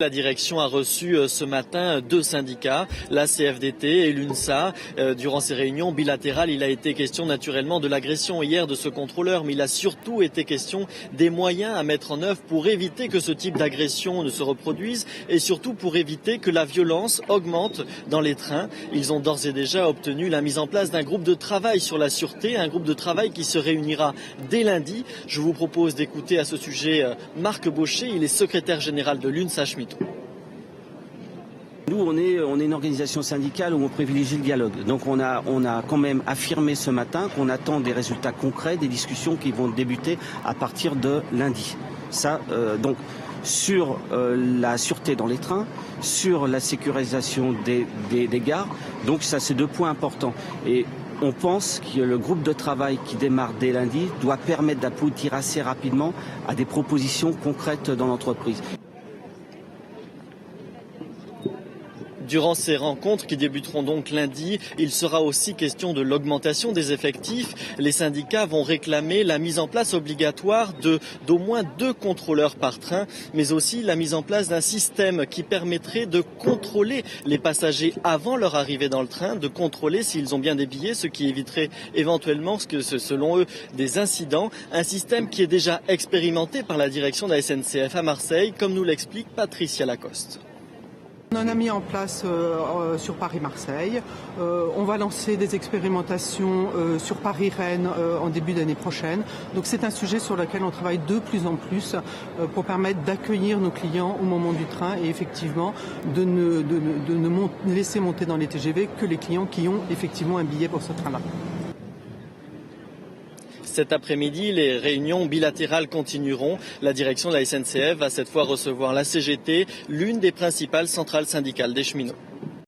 La direction a reçu ce matin 2 syndicats, la CFDT et l'UNSA. Durant ces réunions bilatérales, il a été question naturellement de l'agression hier de ce contrôleur, mais il a surtout été question des moyens à mettre en œuvre pour éviter que ce type d'agression ne se reproduise et surtout pour éviter que la violence augmente dans les trains. Ils ont d'ores et déjà obtenu la mise en place d'un groupe de travail sur la sûreté, un groupe de travail qui se réunira dès lundi. Je vous propose d'écouter à ce sujet Marc Baucher, il est secrétaire général de l'UNSA Schmittou. Nous, on est une organisation syndicale où on privilégie le dialogue. Donc on a quand même affirmé ce matin qu'on attend des résultats concrets, des discussions qui vont débuter à partir de lundi. Ça, donc sur la sûreté dans les trains, sur la sécurisation des gares. Donc ça, c'est 2 points importants. Et on pense que le groupe de travail qui démarre dès lundi doit permettre d'aboutir assez rapidement à des propositions concrètes dans l'entreprise. Durant ces rencontres qui débuteront donc lundi, il sera aussi question de l'augmentation des effectifs. Les syndicats vont réclamer la mise en place obligatoire d'au moins 2 contrôleurs par train, mais aussi la mise en place d'un système qui permettrait de contrôler les passagers avant leur arrivée dans le train, de contrôler s'ils ont bien des billets, ce qui éviterait éventuellement, selon eux, des incidents. Un système qui est déjà expérimenté par la direction de la SNCF à Marseille, comme nous l'explique Patricia Lacoste. On en a mis en place sur Paris-Marseille. On va lancer des expérimentations sur Paris-Rennes en début d'année prochaine. Donc c'est un sujet sur lequel on travaille de plus en plus pour permettre d'accueillir nos clients au moment du train et effectivement de ne laisser monter dans les TGV que les clients qui ont effectivement un billet pour ce train-là. Cet après-midi, les réunions bilatérales continueront. La direction de la SNCF va cette fois recevoir la CGT, l'une des principales centrales syndicales des cheminots.